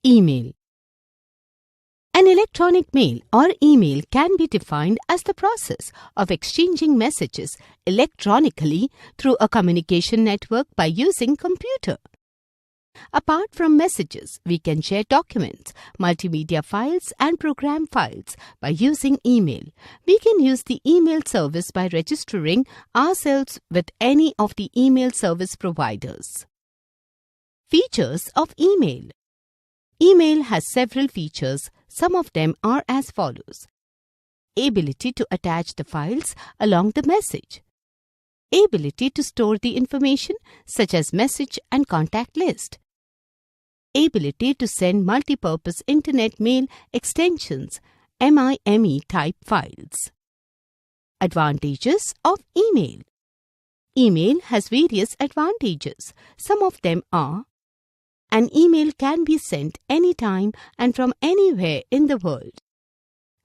Email. An electronic mail or email can be defined as the process of exchanging messages electronically through a communication network by using computer. Apart from messages, we can share documents, multimedia files and program files by using email. We can use the email service by registering ourselves with any of the email service providers. Features of email. Email has several features. Some of them are as follows. Ability to attach the files along the message. Ability to store the information such as message and contact list. Ability to send multipurpose internet mail extensions, MIME type files. Advantages of email. Email has various advantages. Some of them are: an email can be sent anytime and from anywhere in the world.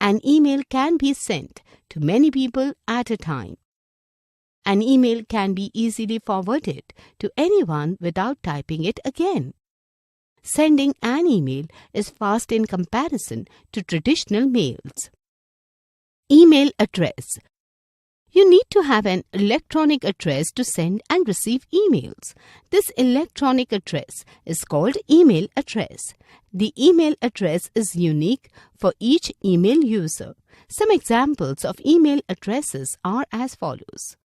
An email can be sent to many people at a time. An email can be easily forwarded to anyone without typing it again. Sending an email is fast in comparison to traditional mails. Email address. You need to have an electronic address to send and receive emails. This electronic address is called email address. The email address is unique for each email user. Some examples of email addresses are as follows: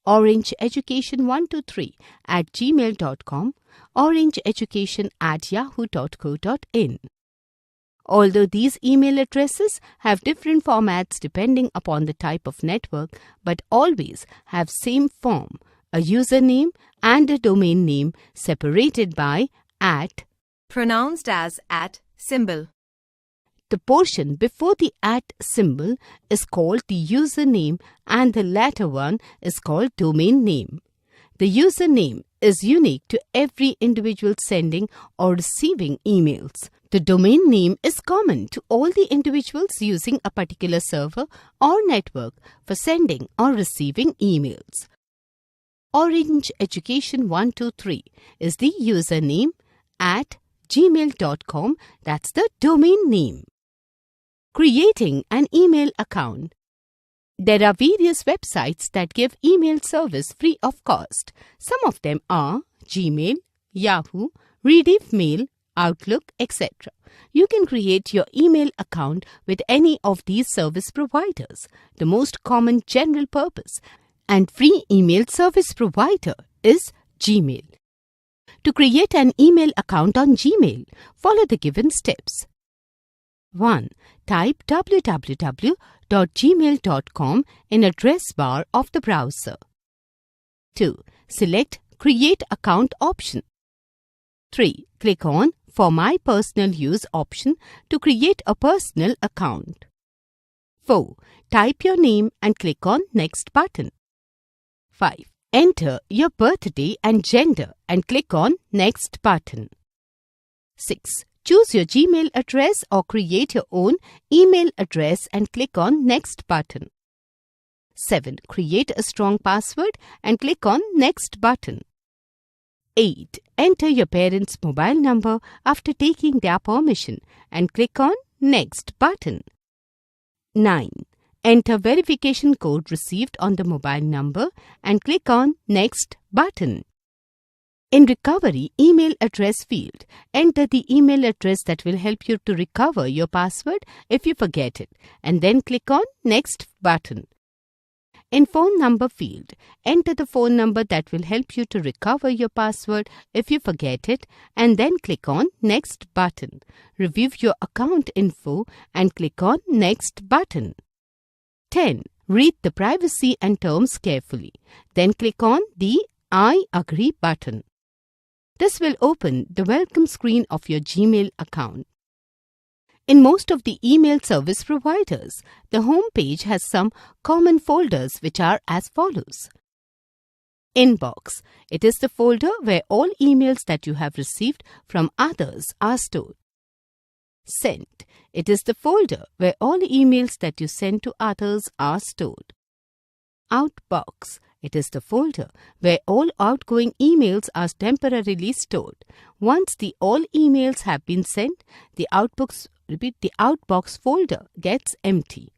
orangeeducation123@gmail.com, orangeeducation@yahoo.co.in. Although these email addresses have different formats depending upon the type of network, but always have same form, a username and a domain name separated by @ pronounced as @ symbol. The portion before the @ symbol is called the username and the latter one is called domain name. The username is unique to every individual sending or receiving emails. The domain name is common to all the individuals using a particular server or network for sending or receiving emails. orangeeducation123 is the username, @gmail.com, that's the domain name. Creating an email account. There are various websites that give email service free of cost. Some of them are Gmail, Yahoo, Rediffmail, Outlook, etc. You can create your email account with any of these service providers. The most common general purpose and free email service provider is Gmail. To create an email account on Gmail, follow the given steps. 1. Type www.gmail.com in address bar of the browser. 2. Select Create Account option. 3. Click on For My Personal Use option to create a personal account. 4. Type your name and click on Next button. 5. Enter your birthday and gender and click on Next button. 6. Choose your Gmail address or create your own email address and click on Next button. 7. Create a strong password and click on Next button. 8. Enter your parents' mobile number after taking their permission and click on Next button. 9. Enter verification code received on the mobile number and click on Next button. In Recovery Email Address field, enter the email address that will help you to recover your password if you forget it, and then click on Next button. In Phone Number field, enter the phone number that will help you to recover your password if you forget it, and then click on Next button. Review your account info and click on Next button. 10. Read the privacy and terms carefully. Then click on the I agree button. This will open the welcome screen of your Gmail account. In most of the email service providers, the home page has some common folders which are as follows. Inbox. It is the folder where all emails that you have received from others are stored. Sent. It is the folder where all emails that you send to others are stored. Outbox. It is the folder where all outgoing emails are temporarily stored. Once the all emails have been sent, the outbox folder gets empty.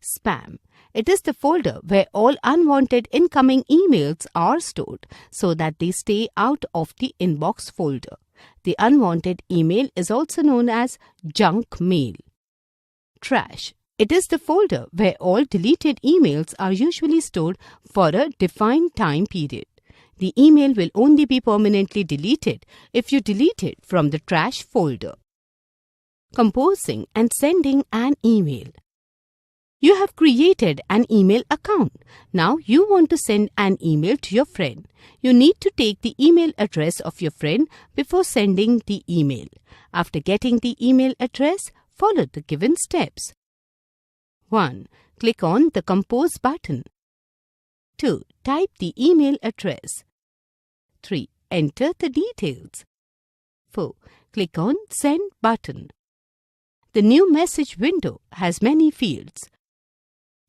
Spam. It is the folder where all unwanted incoming emails are stored so that they stay out of the inbox folder. The unwanted email is also known as junk mail. Trash. It is the folder where all deleted emails are usually stored for a defined time period. The email will only be permanently deleted if you delete it from the trash folder. Composing and sending an email. You have created an email account. Now you want to send an email to your friend. You need to take the email address of your friend before sending the email. After getting the email address, follow the given steps. 1. Click on the Compose button. 2. Type the email address. 3. Enter the details. 4. Click on Send button. The new message window has many fields.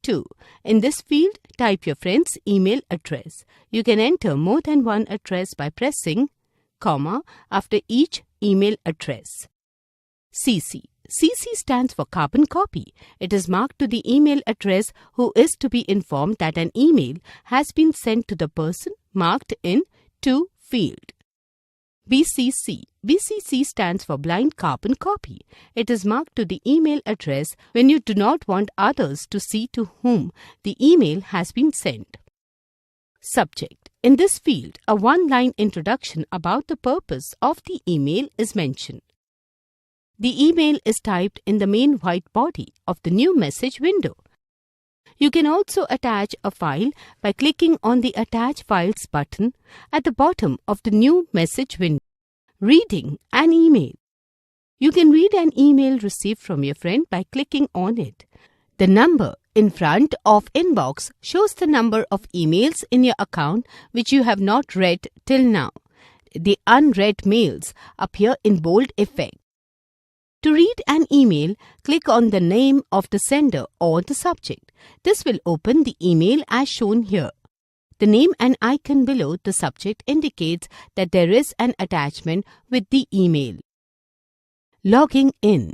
2. In this field, type your friend's email address. You can enter more than one address by pressing comma after each email address. CC. CC stands for carbon copy. It is marked to the email address who is to be informed that an email has been sent to the person marked in To field. BCC. BCC stands for blind carbon copy. It is marked to the email address when you do not want others to see to whom the email has been sent. Subject. In this field, a one-line introduction about the purpose of the email is mentioned. The email is typed in the main white body of the new message window. You can also attach a file by clicking on the Attach Files button at the bottom of the new message window. Reading an email. You can read an email received from your friend by clicking on it. The number in front of inbox shows the number of emails in your account which you have not read till now. The unread mails appear in bold effect. To read an email, click on the name of the sender or the subject. This will open the email as shown here. The name and icon below the subject indicates that there is an attachment with the email. Logging in.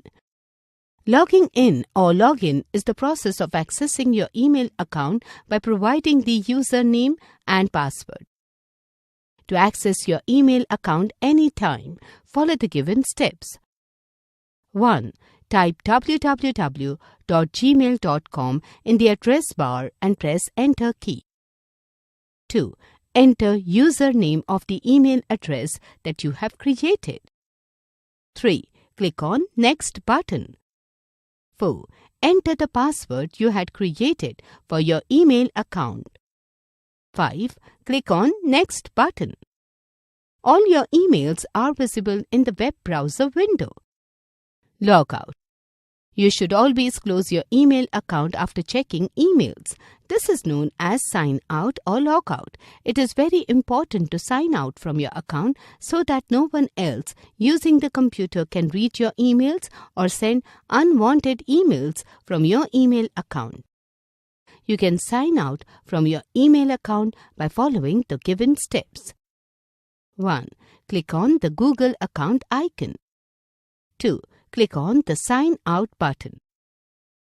Logging in or login is the process of accessing your email account by providing the username and password. To access your email account anytime, follow the given steps. 1. Type www.gmail.com in the address bar and press Enter key. 2. Enter username of the email address that you have created. 3. Click on Next button. 4. Enter the password you had created for your email account. 5. Click on Next button. All your emails are visible in the web browser window. Log out. You should always close your email account after checking emails. This is known as sign out or log out. It is very important to sign out from your account so that no one else using the computer can read your emails or send unwanted emails from your email account. You can sign out from your email account by following the given steps. 1. Click on the Google account icon. 2. Click on the Sign Out button.